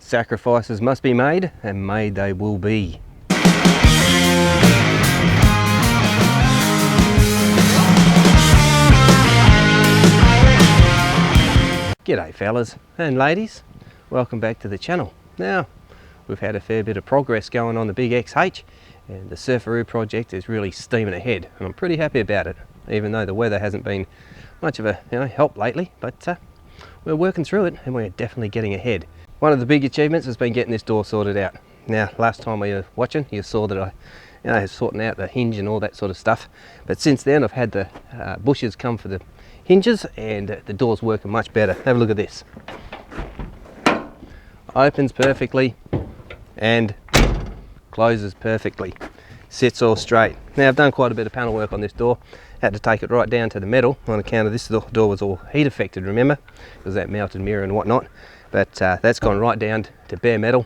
Sacrifices must be made, and made they will be. G'day fellas and ladies, welcome back to the channel. Now, we've had a fair bit of progress going on the big XH, and the SurferRoo project is really steaming ahead, and I'm pretty happy about it, even though the weather hasn't been much of a help lately, but we're working through it and we're definitely getting ahead. One of the big achievements has been getting this door sorted out. Now, last time we were watching, you saw that I was sorting out the hinge and all that sort of stuff, but since then I've had the bushes come for the hinges, and the door's working much better. Have a look at this. Opens perfectly and closes perfectly. Sits all straight. Now, I've done quite a bit of panel work on this door. Had to take it right down to the metal on account of this door was all heat affected, remember, because that melted mirror and whatnot. But that's gone right down to bare metal,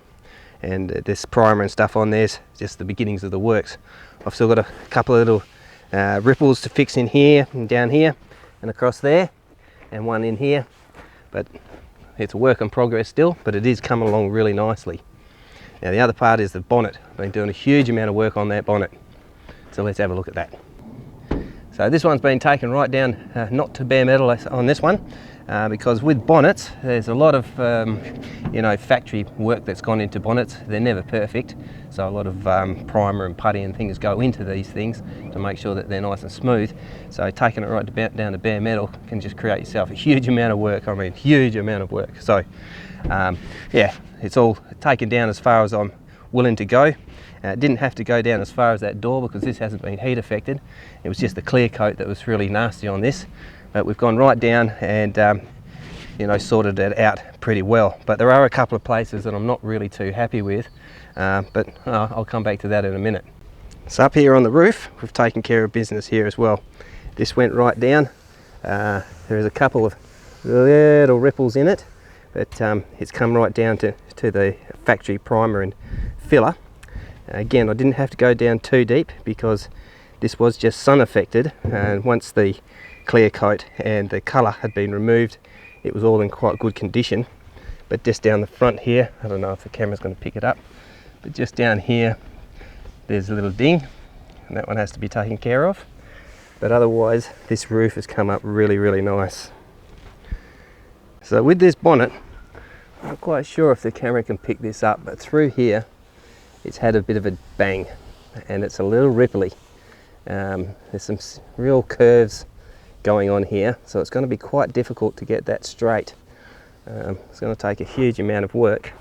and this primer and stuff on there's just the beginnings of the works. I've still got a couple of little ripples to fix in here and down here and across there, and one in here, but it's a work in progress still, but it is coming along really nicely. Now, the other part is the bonnet. I've been doing a huge amount of work on that bonnet, so let's have a look at that. So this one's been taken right down, not to bare metal on this one, because with bonnets there's a lot of factory work that's gone into bonnets. They're never perfect, so a lot of primer and putty and things go into these things to make sure that they're nice and smooth. So taking it right down to bare metal can just create yourself a huge amount of work. I mean, huge amount of work. So yeah, it's all taken down as far as I'm willing to go. It didn't have to go down as far as that door because this hasn't been heat affected. It was just the clear coat that was really nasty on this. But we've gone right down and sorted it out pretty well. But there are a couple of places that I'm not really too happy with, but I'll come back to that in a minute. So up here on the roof, we've taken care of business here as well. This went right down. There is a couple of little ripples in it, but it's come right down to the factory primer and filler. Again, I didn't have to go down too deep because this was just sun affected, and once the clear coat and the colour had been removed, it was all in quite good condition. But just down the front here, I don't know if the camera's going to pick it up, but just down here there's a little ding, and that one has to be taken care of. But otherwise this roof has come up really nice. So with this bonnet, I'm not quite sure if the camera can pick this up, but through here it's had a bit of a bang and it's a little ripply. There's some real curves going on here, so it's going to be quite difficult to get that straight. It's going to take a huge amount of work,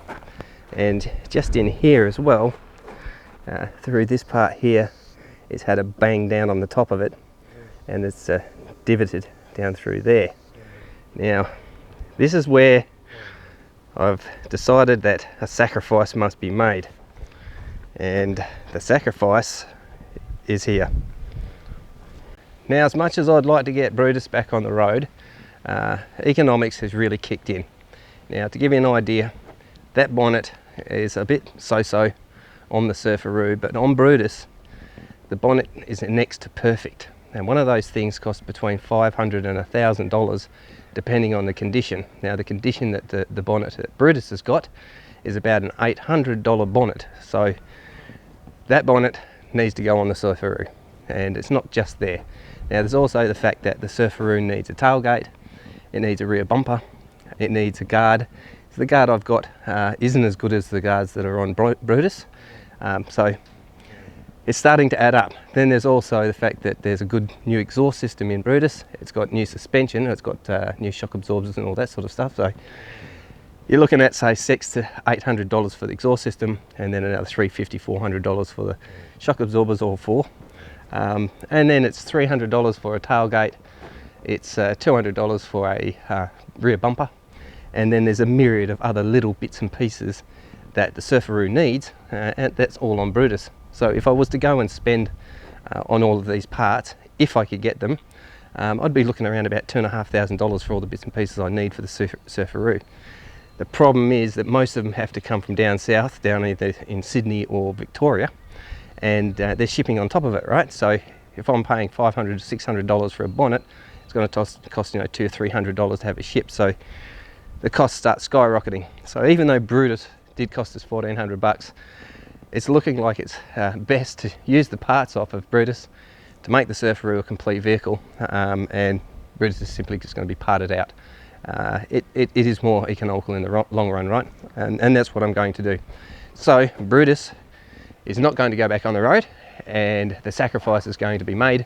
and just in here as well, through this part here, it's had a bang down on the top of it, and it's divoted down through there. Now, this is where I've decided that a sacrifice must be made, and the sacrifice is here. Now, as much as I'd like to get Brutus back on the road, economics has really kicked in. Now, to give you an idea, that bonnet is a bit so-so on the SurferRoo, but on Brutus, the bonnet is next to perfect. And one of those things costs between $500 and $1,000, depending on the condition. Now, the condition that the bonnet that Brutus has got is about an $800 bonnet. So that bonnet needs to go on the SurferRoo, and it's not just there. Now, there's also the fact that the SurferRoo needs a tailgate, it needs a rear bumper, it needs a guard. So the guard I've got isn't as good as the guards that are on Brutus, so it's starting to add up. Then there's also the fact that there's a good new exhaust system in Brutus. It's got new suspension, it's got new shock absorbers and all that sort of stuff. So you're looking at, say, $600 to $800 for the exhaust system, and then another $350, $400 for the shock absorbers, all four. And then it's $300 for a tailgate, it's $200 for a rear bumper, and then there's a myriad of other little bits and pieces that the SurferRoo needs, and that's all on Brutus. So if I was to go and spend on all of these parts, if I could get them, I'd be looking around about $2,500 for all the bits and pieces I need for the SurferRoo. The problem is that most of them have to come from down south, down either in Sydney or Victoria, and they're shipping on top of it, right? So if I'm paying $500 to $600 for a bonnet, it's going to cost $200 or $300 to have it shipped. So the costs start skyrocketing. So even though Brutus did cost us 1400 bucks. It's looking like it's best to use the parts off of Brutus to make the SurferRoo a complete vehicle, and Brutus is simply just going to be parted out. It is more economical in the long run, right? And that's what I'm going to do. So Brutus is not going to go back on the road, and the sacrifice is going to be made,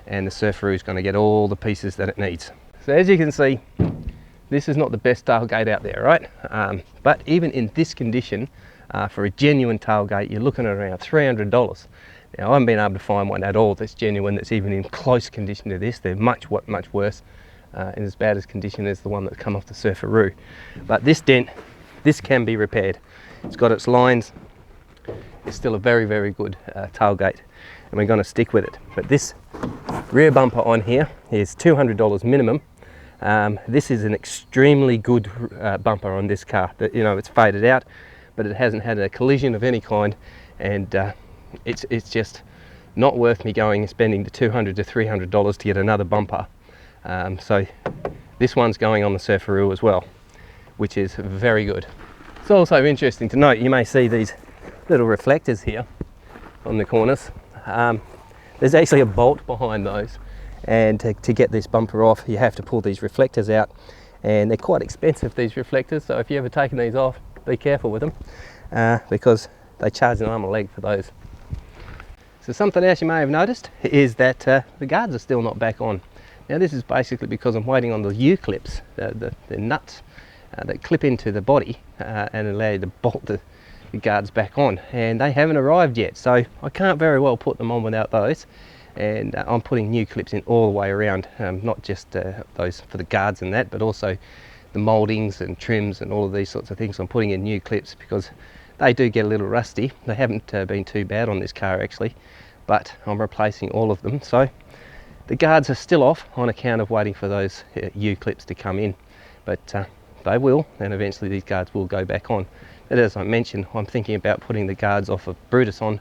and the SurferRoo is going to get all the pieces that it needs. So as you can see, this is not the best tailgate out there, right? But even in this condition, for a genuine tailgate, you're looking at around $300. Now, I haven't been able to find one at all that's genuine, that's even in close condition to this. They're much worse, in as bad as condition as the one that's come off the SurferRoo. But this dent, this can be repaired. It's got its lines. It's still a very good tailgate, and we're going to stick with it. But this rear bumper on here is $200 minimum. This is an extremely good bumper on this car. That, you know, it's faded out, but it hasn't had a collision of any kind, and it's just not worth me going and spending the $200 to $300 to get another bumper. So this one's going on the SurferRoo as well, which is very good. It's also interesting to note, you may see these little reflectors here on the corners. There's actually a bolt behind those, and to get this bumper off, you have to pull these reflectors out, and they're quite expensive, these reflectors. So if you've ever taken these off, be careful with them, because they charge an arm and a leg for those. So something else you may have noticed is that the guards are still not back on. Now this is basically because I'm waiting on the U-clips, the nuts that clip into the body and allow you to bolt the guards back on, and they haven't arrived yet, so I can't very well put them on without those. And I'm putting new clips in all the way around, not just those for the guards and that, but also the mouldings and trims and all of these sorts of things. I'm putting in new clips because they do get a little rusty. They haven't been too bad on this car actually, but I'm replacing all of them. So the guards are still off on account of waiting for those U-clips to come in, but they will, and eventually these guards will go back on. But as I mentioned, I'm thinking about putting the guards off of Brutus on,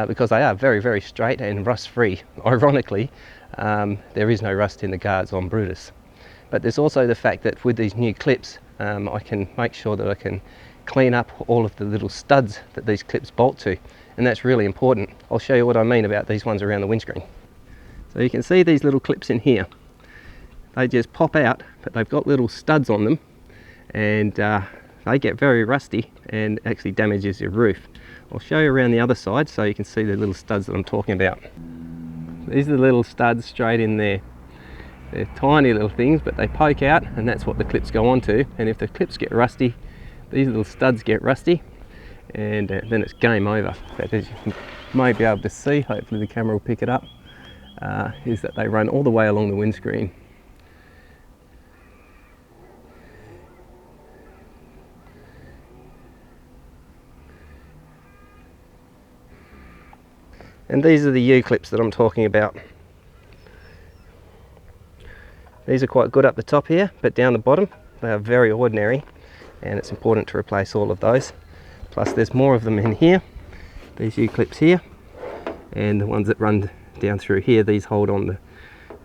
because they are very straight and rust free. Ironically, there is no rust in the guards on Brutus. But there's also the fact that with these new clips, I can make sure that I can clean up all of the little studs that these clips bolt to, and that's really important. I'll show you what I mean about these ones around the windscreen. So you can see these little clips in here. They just pop out, but they've got little studs on them, and they get very rusty and actually damages your roof. I'll show you around the other side so you can see the little studs that I'm talking about. These are the little studs straight in there. They're tiny little things, but they poke out, and that's what the clips go onto. And if the clips get rusty, these little studs get rusty, and then it's game over. But as you may be able to see, hopefully the camera will pick it up, is that they run all the way along the windscreen. And these are the U-clips that I'm talking about. These are quite good up the top here, but down the bottom they are very ordinary, and it's important to replace all of those. Plus there's more of them in here, these U-clips here, and the ones that run down through here, these hold on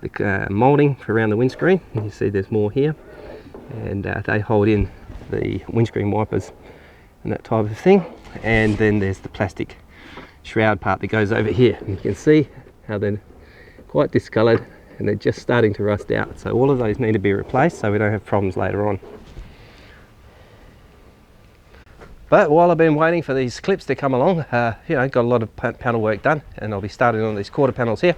the moulding around the windscreen. And you see there's more here, and they hold in the windscreen wipers and that type of thing. And then there's the plastic shroud part that goes over here, and you can see how they're quite discoloured and they're just starting to rust out. So all of those need to be replaced so we don't have problems later on. But while I've been waiting for these clips to come along, you know, got a lot of panel work done, and I'll be starting on these quarter panels here.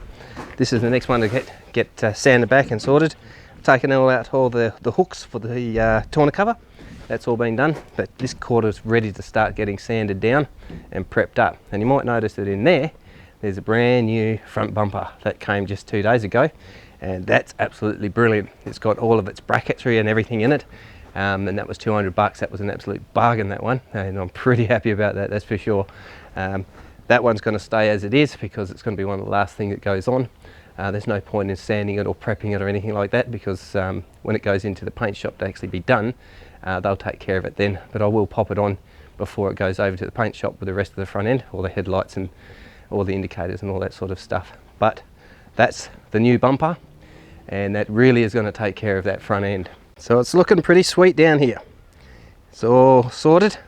This is the next one to get sanded back and sorted. I've taken all out all the hooks for the tonneau cover. That's all been done, but this quarter's ready to start getting sanded down and prepped up. And you might notice that in there's a brand new front bumper that came just 2 days ago, and that's absolutely brilliant. It's got all of its bracketry and everything in it, and that was 200 bucks. That was an absolute bargain, that one, and I'm pretty happy about that, that's for sure. That one's going to stay as it is because it's going to be one of the last things that goes on. There's no point in sanding it or prepping it or anything like that, because when it goes into the paint shop to actually be done, they'll take care of it then. But I will pop it on before it goes over to the paint shop with the rest of the front end, all the headlights and all the indicators and all that sort of stuff. But that's the new bumper, and that really is going to take care of that front end. So it's looking pretty sweet down here. It's all sorted.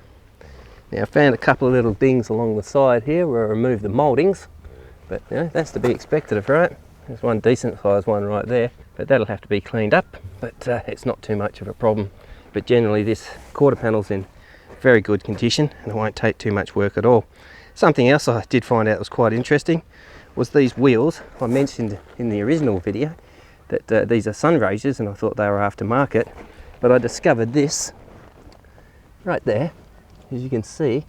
Now I found a couple of little dings along the side here where I removed the mouldings, but you know, that's to be expected of, right? There's one decent sized one right there, but that'll have to be cleaned up, but it's not too much of a problem. But generally this quarter panel's in very good condition and it won't take too much work at all. Something else I did find out was quite interesting was these wheels. I mentioned in the original video that these are Sunrayzers and I thought they were aftermarket, but I discovered this right there. As you can see,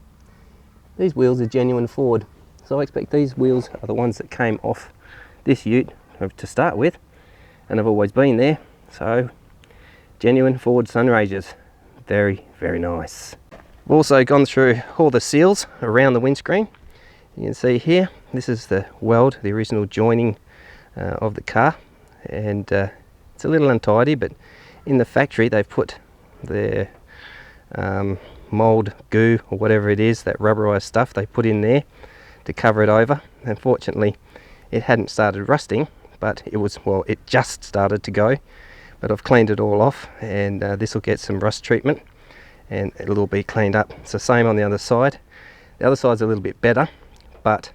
these wheels are genuine Ford. So I expect these wheels are the ones that came off this ute to start with and have always been there. So genuine Ford Sunrayzers, very, very nice. We've also gone through all the seals around the windscreen. You can see here, this is the weld, the original joining of the car, and it's a little untidy, but in the factory they've put their mould goo or whatever it is, that rubberized stuff they put in there to cover it over. Unfortunately it hadn't started rusting, but it was, well, it just started to go, but I've cleaned it all off, and this will get some rust treatment and it'll all be cleaned up. It's the same on the other side. The other side's a little bit better, but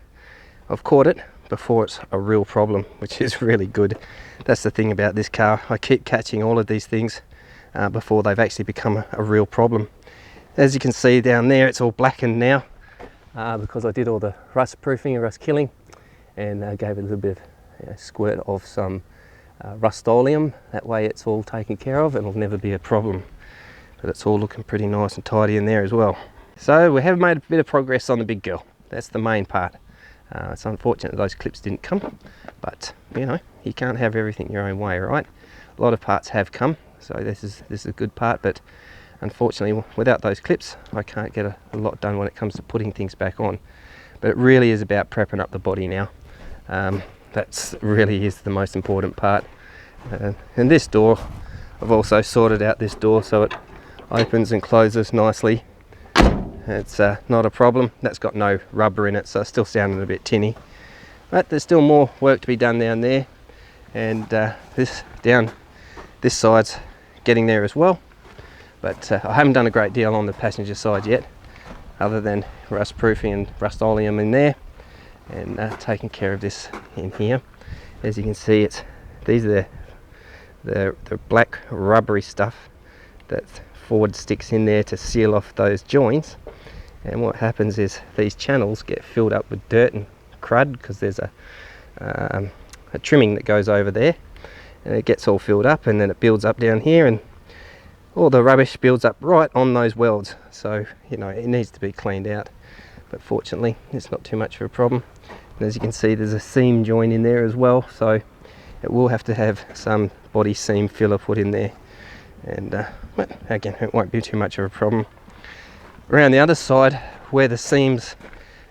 I've caught it before it's a real problem, which is really good. That's the thing about this car, I keep catching all of these things before they've actually become a real problem. As you can see down there, it's all blackened now because I did all the rust proofing and rust killing, and gave it a little bit of squirt of some Rust-Oleum. That way it's all taken care of and it'll never be a problem. But it's all looking pretty nice and tidy in there as well. So we have made a bit of progress on the big girl. That's the main part. It's unfortunate those clips didn't come, but you know, you can't have everything your own way, right? A lot of parts have come, so this is a good part, but unfortunately without those clips I can't get a lot done when it comes to putting things back on. But it really is about prepping up the body now. That's really is the most important part. And this door, I've also sorted out this door so it opens and closes nicely. It's not a problem. That's got no rubber in it, so it's still sounding a bit tinny, but there's still more work to be done down there, and this side's getting there as well. But I haven't done a great deal on the passenger side yet, other than rust proofing and Rust-Oleum in there, and taking care of this in here. As you can see, these are the black rubbery stuff that Ford sticks in there to seal off those joints, and what happens is these channels get filled up with dirt and crud because there's a trimming that goes over there, and it gets all filled up, and then it builds up down here, and all the rubbish builds up right on those welds. So you know, it needs to be cleaned out, but fortunately it's not too much of a problem. And as you can see, there's a seam joint in there as well, so it will have to have some body seam filler put in there, and but again, it won't be too much of a problem. Around the other side where the seams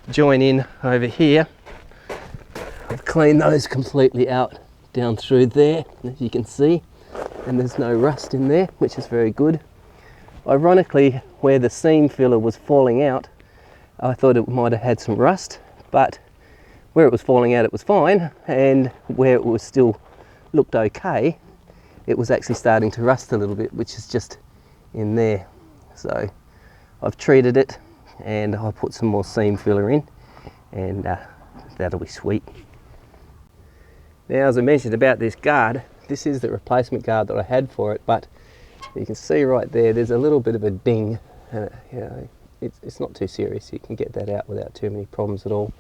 join in over here, I've cleaned those completely out down through there, as you can see, and there's no rust in there, which is very good. Ironically, where the seam filler was falling out, I thought it might have had some rust, but where it was falling out it was fine, and where it was still looked okay, it was actually starting to rust a little bit, which is just in there. So I've treated it and I put some more seam filler in, and that'll be sweet. Now, as I mentioned about this guard, this is the replacement guard that I had for it, but you can see right there, there's a little bit of a ding. You know, it's not too serious, you can get that out without too many problems at all.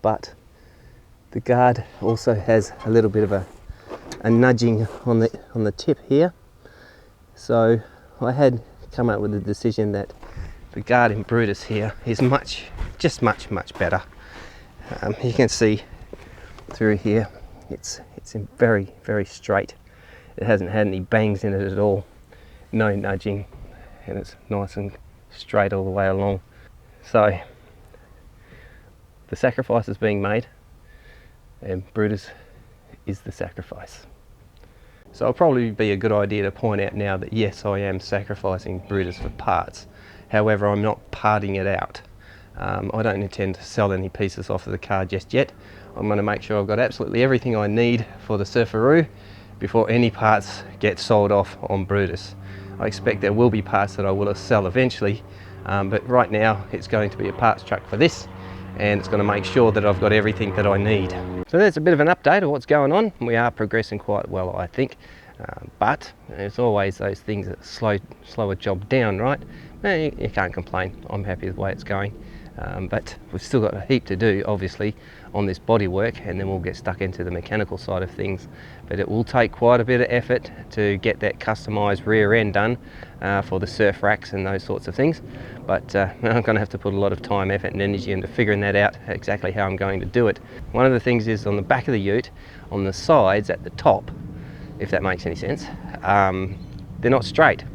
But the guard also has a little bit of a nudging on the tip here, so I had come up with the decision that the guard in Brutus here is much better. You can see through here it's in very straight. It hasn't had any bangs in it at all, no nudging, and it's nice and straight all the way along. So the sacrifice is being made, and Brutus is the sacrifice. So it'll probably be a good idea to point out now that yes, I am sacrificing Brutus for parts. However, I'm not parting it out. I don't intend to sell any pieces off of the car just yet. I'm going to make sure I've got absolutely everything I need for the SurferRoo before any parts get sold off on Brutus. I expect there will be parts that I will sell eventually, but right now it's going to be a parts truck for this, and it's going to make sure that I've got everything that I need. So that's a bit of an update of what's going on. We are progressing quite well, I think, but there's always those things that slow a job down, right? You can't complain. I'm happy with the way it's going, but we've still got a heap to do, obviously, on this bodywork, and then we'll get stuck into the mechanical side of things. But it will take quite a bit of effort to get that customised rear end done for the surf racks and those sorts of things. But I'm going to have to put a lot of time, effort and energy into figuring that out, exactly how I'm going to do it. One of the things is on the back of the ute, on the sides at the top, if that makes any sense, they're not straight.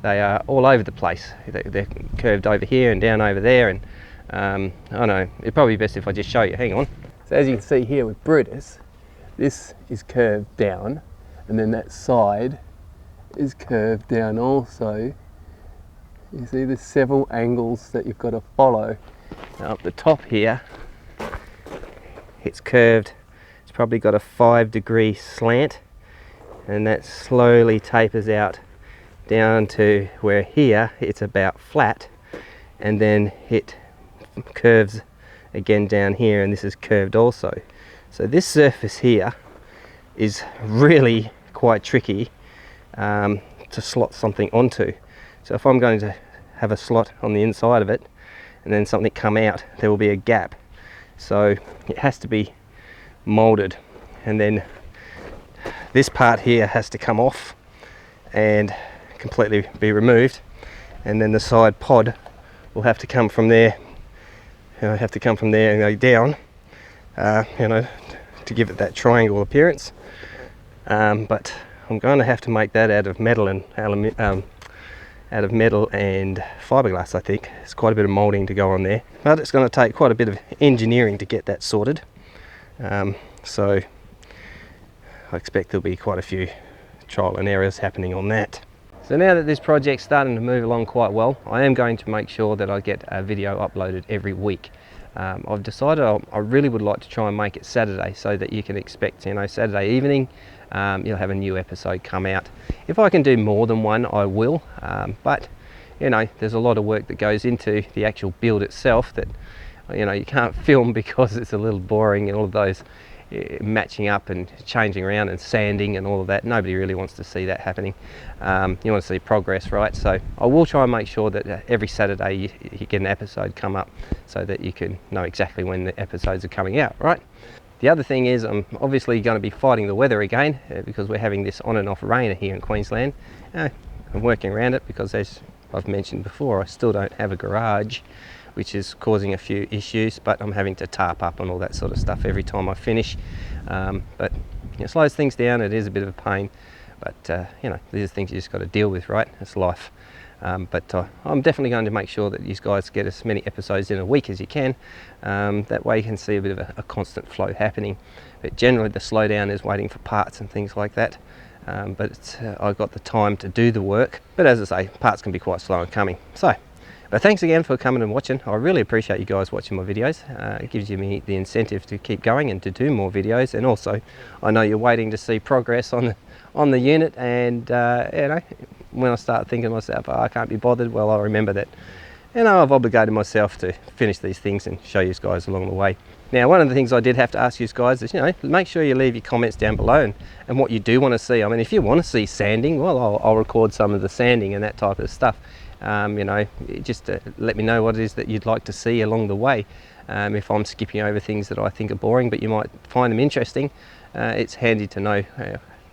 They are all over the place. They're curved over here and down over there, and I don't know, it'd probably be best if I just show you. Hang on. So as you can see here with Brutus, this is curved down, and then that side is curved down also. You see there's several angles that you've got to follow. Now up the top here, it's curved. It's probably got a 5-degree slant, and that slowly tapers out down to where here it's about flat, and then it curves again down here, and this is curved also. So this surface here is really quite tricky to slot something onto. So if I'm going to have a slot on the inside of it and then something come out, there will be a gap. So it has to be molded, and then this part here has to come off and completely be removed, and then the side pod will have to come from there. Have to come from there and go down, to give it that triangle appearance. But I'm going to have to make that out of metal and fiberglass. I think it's quite a bit of molding to go on there, but it's going to take quite a bit of engineering to get that sorted. So I expect there'll be quite a few trial and errors happening on that. So now that this project's starting to move along quite well, I am going to make sure that I get a video uploaded every week. I've decided I really would like to try and make it Saturday, so that you can expect, Saturday evening, you'll have a new episode come out. If I can do more than one, I will, but there's a lot of work that goes into the actual build itself that you can't film because it's a little boring, and all of those matching up and changing around and sanding and all of that. Nobody really wants to see that happening. You want to see progress, right? So I will try and make sure that every Saturday you get an episode come up, so that you can know exactly when the episodes are coming out, right? The other thing is I'm obviously going to be fighting the weather again, because we're having this on and off rain here in Queensland. I'm working around it because, as I've mentioned before, I still don't have a garage, which is causing a few issues, but I'm having to tarp up and all that sort of stuff every time I finish. But it slows things down. It is a bit of a pain, but these are things you just got to deal with, right? It's life. But I'm definitely going to make sure that you guys get as many episodes in a week as you can. That way you can see a bit of a constant flow happening. But generally the slowdown is waiting for parts and things like that. But I've got the time to do the work. But as I say, parts can be quite slow in coming. But thanks again for coming and watching. I really appreciate you guys watching my videos. It gives me the incentive to keep going and to do more videos. And also, I know you're waiting to see progress on the unit. And when I start thinking to myself, I can't be bothered, well, I'll remember that I've obligated myself to finish these things and show you guys along the way. Now, one of the things I did have to ask you guys is, make sure you leave your comments down below and what you do want to see. I mean, if you want to see sanding, well, I'll record some of the sanding and that type of stuff. Just let me know what it is that you'd like to see along the way. If I'm skipping over things that I think are boring, but you might find them interesting, it's handy to know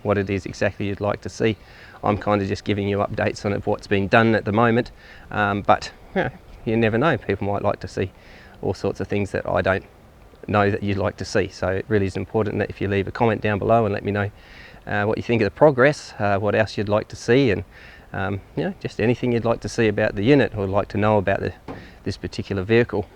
what it is exactly you'd like to see. I'm kind of just giving you updates on what's being done at the moment, but you never know, people might like to see all sorts of things that I don't know that you'd like to see. So it really is important that if you leave a comment down below and let me know what you think of the progress, what else you'd like to see, and just anything you'd like to see about the unit or like to know about this particular vehicle.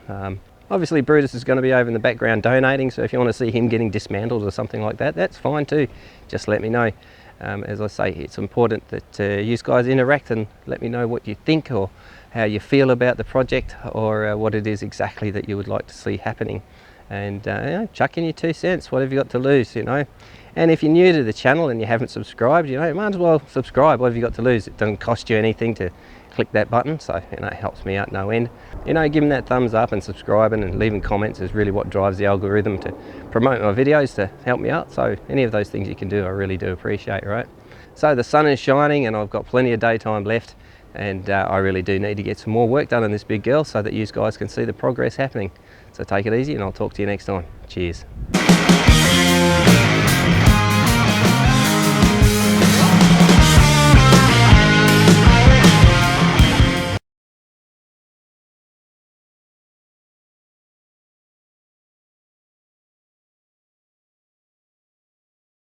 Obviously Brutus is going to be over in the background donating, so if you want to see him getting dismantled or something like that, that's fine too. Just let me know. As I say, it's important that you guys interact and let me know what you think or how you feel about the project, or what it is exactly that you would like to see happening. And chuck in your 2 cents, what have you got to lose, And if you're new to the channel and you haven't subscribed, you might as well subscribe. What have you got to lose? It doesn't cost you anything to click that button, so you know, it helps me out no end. You know, giving that thumbs up and subscribing and leaving comments is really what drives the algorithm to promote my videos to help me out. So any of those things you can do, I really do appreciate, right? So the sun is shining and I've got plenty of daytime left, and I really do need to get some more work done on this big girl so that you guys can see the progress happening. So take it easy and I'll talk to you next time. Cheers.